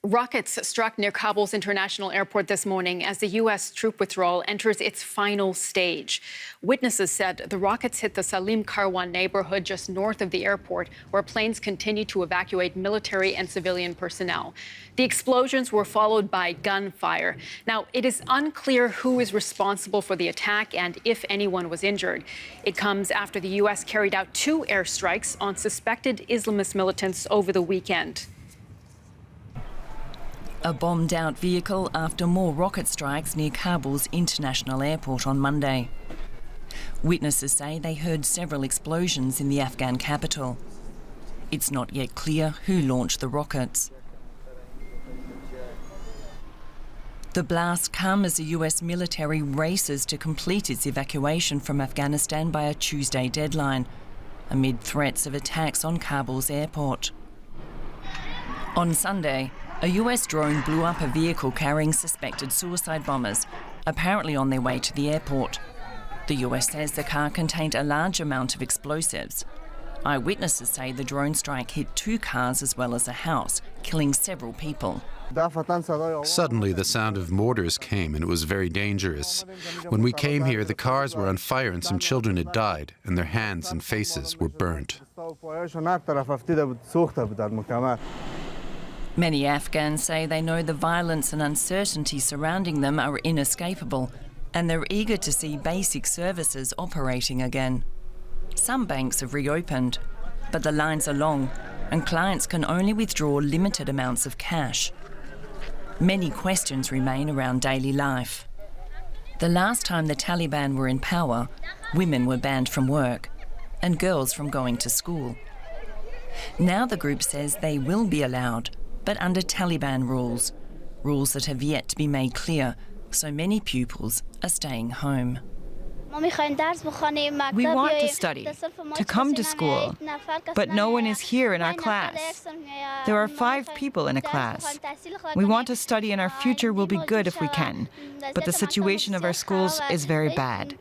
Rockets struck near Kabul's international airport this morning as the U.S. troop withdrawal enters its final stage. Witnesses said the rockets hit the Salim Karwan neighborhood just north of the airport, where planes continue to evacuate military and civilian personnel. The explosions were followed by gunfire. Now, it is unclear who is responsible for the attack and if anyone was injured. It comes after the U.S. carried out 2 airstrikes on suspected Islamist militants over the weekend. A bombed-out vehicle after more rocket strikes near Kabul's international airport on Monday. Witnesses say they heard several explosions in the Afghan capital. It's not yet clear who launched the rockets. The blasts come as the US military races to complete its evacuation from Afghanistan by a Tuesday deadline, amid threats of attacks on Kabul's airport. On Sunday, a US drone blew up a vehicle carrying suspected suicide bombers, apparently on their way to the airport. The US says the car contained a large amount of explosives. Eyewitnesses say the drone strike hit 2 cars as well as a house, killing several people. Suddenly, the sound of mortars came, and it was very dangerous. When we came here, the cars were on fire and some children had died, and their hands and faces were burnt. Many Afghans say they know the violence and uncertainty surrounding them are inescapable, and they're eager to see basic services operating again. Some banks have reopened, but the lines are long, and clients can only withdraw limited amounts of cash. Many questions remain around daily life. The last time the Taliban were in power, women were banned from work, and girls from going to school. Now the group says they will be allowed, but under Taliban rules that have yet to be made clear, so many pupils are staying home. We want to study, to come to school, but no one is here in our class. There are 5 people in a class. We want to study and our future will be good if we can, but the situation of our schools is very bad.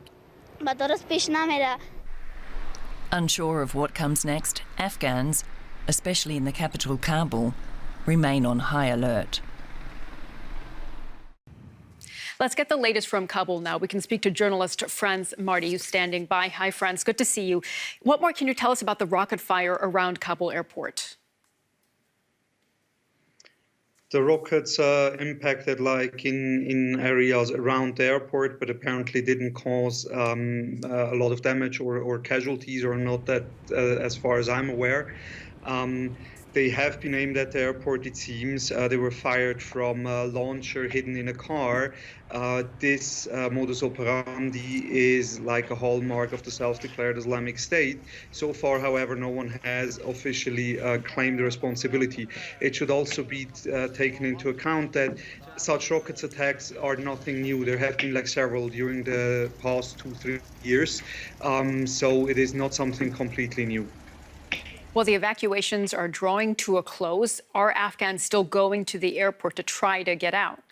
Unsure of what comes next, Afghans, especially in the capital Kabul, remain on high alert. Let's get the latest from Kabul now. We can speak to journalist Franz Martey, who's standing by. Hi, Franz. Good to see you. What more can you tell us about the rocket fire around Kabul Airport? The rockets impacted in areas around the airport, but apparently didn't cause a lot of damage or casualties, or not that as far as I'm aware. They have been aimed at the airport, it seems. They were fired from a launcher hidden in a car. This modus operandi is like a hallmark of the self-declared Islamic State. So far, however, no one has officially claimed the responsibility. It should also be taken into account that such rockets attacks are nothing new. There have been several during the past 2-3 years. So it is not something completely new. Well, the evacuations are drawing to a close. Are Afghans still going to the airport to try to get out?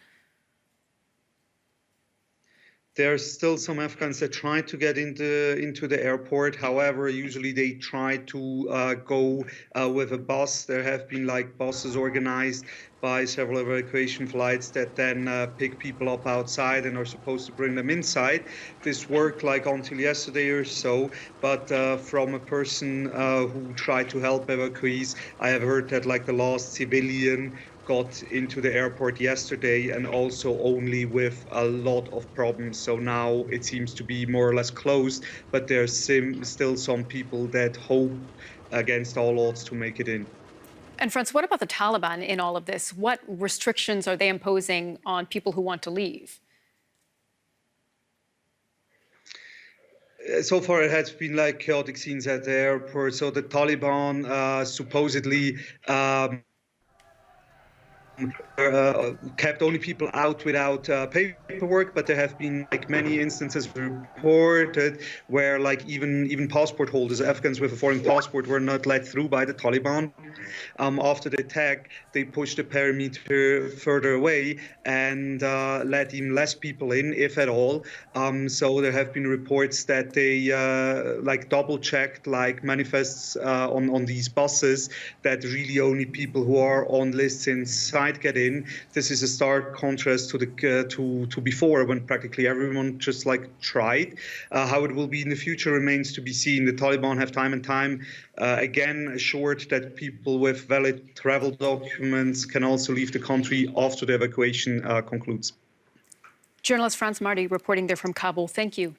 There's still some Afghans that try to get into the airport. However, usually they try to go with a bus. There have been buses organized by several evacuation flights that then pick people up outside and are supposed to bring them inside. This worked until yesterday or so, but from a person who tried to help evacuees, I have heard that the last civilian got into the airport yesterday, and also only with a lot of problems. So now it seems to be more or less closed, but there's still some people that hope against all odds to make it in. And Franz, what about the Taliban in all of this? What restrictions are they imposing on people who want to leave? So far, it has been chaotic scenes at the airport. So the Taliban supposedly kept only people out without paperwork, but there have been many instances reported where even passport holders, Afghans with a foreign passport, were not let through by the Taliban. After the attack, they pushed the perimeter further away and let even less people in, if at all. So there have been reports that they double-checked manifests on these buses, that really only people who are on lists inside tried to get in. This is a stark contrast to to before, when practically everyone just tried. How it will be in the future remains to be seen. The Taliban have time and time again assured that people with valid travel documents can also leave the country after the evacuation concludes. Journalist Franz Martey reporting there from Kabul. Thank you.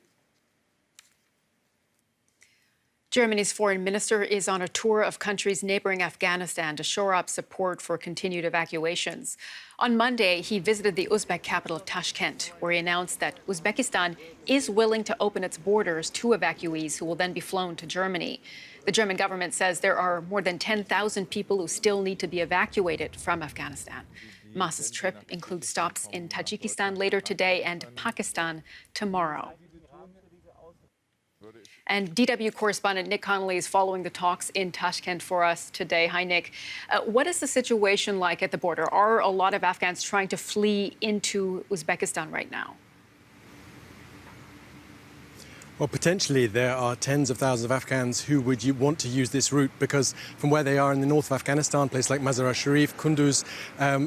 Germany's foreign minister is on a tour of countries neighboring Afghanistan to shore up support for continued evacuations. On Monday, he visited the Uzbek capital of Tashkent, where he announced that Uzbekistan is willing to open its borders to evacuees who will then be flown to Germany. The German government says there are more than 10,000 people who still need to be evacuated from Afghanistan. Maas's trip includes stops in Tajikistan later today and Pakistan tomorrow. And DW correspondent Nick Connolly is following the talks in Tashkent for us today. Hi, Nick. What is the situation like at the border? Are a lot of Afghans trying to flee into Uzbekistan right now? Well, potentially there are tens of thousands of Afghans who would want to use this route, because from where they are in the north of Afghanistan, places like Mazar-e-Sharif, Kunduz,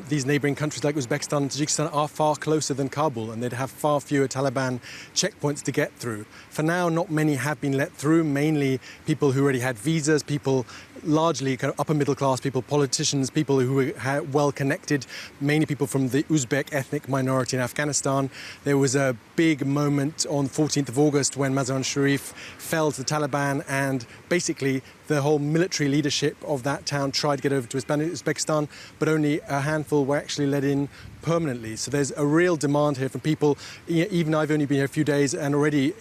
these neighbouring countries like Uzbekistan and Tajikistan are far closer than Kabul, and they'd have far fewer Taliban checkpoints to get through. For now, not many have been let through, mainly people who already had visas, people largely kind of upper middle class people, politicians, people who were well connected, mainly people from the Uzbek ethnic minority in Afghanistan. There was a big moment on 14th of August when Mazar-e-Sharif fell to the Taliban, and basically the whole military leadership of that town tried to get over to Uzbekistan, but only a handful were actually let in permanently. So there's a real demand here from people. Even I've only been here a few days and already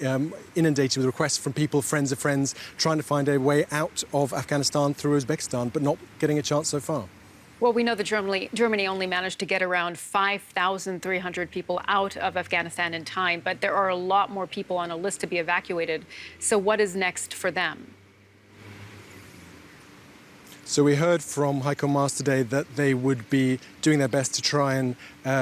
inundated with requests from people, friends of friends, trying to find a way out of Afghanistan through Uzbekistan, but not getting a chance so far. Well, we know that Germany only managed to get around 5,300 people out of Afghanistan in time, but there are a lot more people on a list to be evacuated. So what is next for them? So we heard from Heike Maas today that they would be doing their best to try and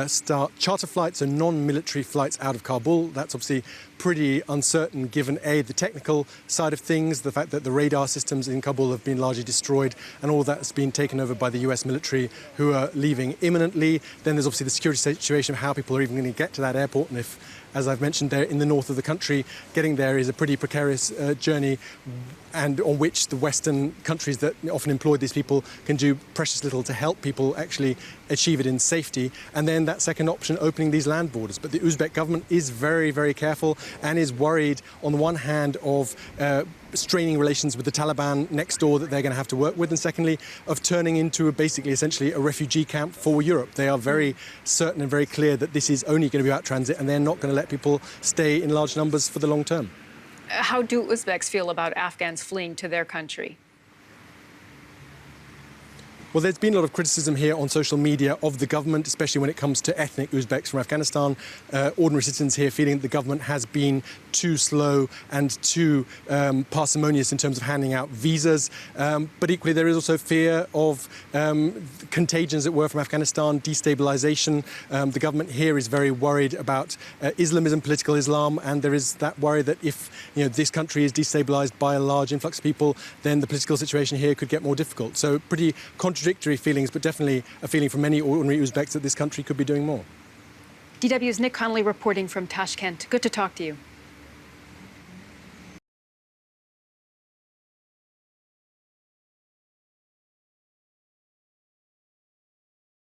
start charter flights and non-military flights out of Kabul. That's obviously pretty uncertain given, A, the technical side of things, the fact that the radar systems in Kabul have been largely destroyed, and all that's been taken over by the US military, who are leaving imminently. Then there's obviously the security situation of how people are even going to get to that airport, and if, as I've mentioned, they're in the north of the country, getting there is a pretty precarious journey, and on which the Western countries that often employ these people can do precious little to help people actually achieve it in safety. And then that second option, opening these land borders. But the Uzbek government is very, very careful and is worried, on the one hand, of straining relations with the Taliban next door that they're going to have to work with, and secondly, of turning into essentially a refugee camp for Europe. They are very certain and very clear that this is only going to be about transit, and they're not going to let people stay in large numbers for the long term. How do Uzbeks feel about Afghans fleeing to their country? Well, there's been a lot of criticism here on social media of the government, especially when it comes to ethnic Uzbeks from Afghanistan. Ordinary citizens here feeling that the government has been too slow and too parsimonious in terms of handing out visas. But equally, there is also fear of contagion, as it were, from Afghanistan, destabilization. The government here is very worried about Islamism, political Islam, and there is that worry that if this country is destabilized by a large influx of people, then the political situation here could get more difficult. So pretty contradictory feelings, but definitely a feeling from many ordinary Uzbeks that this country could be doing more. DW's Nick Connolly reporting from Tashkent. Good to talk to you.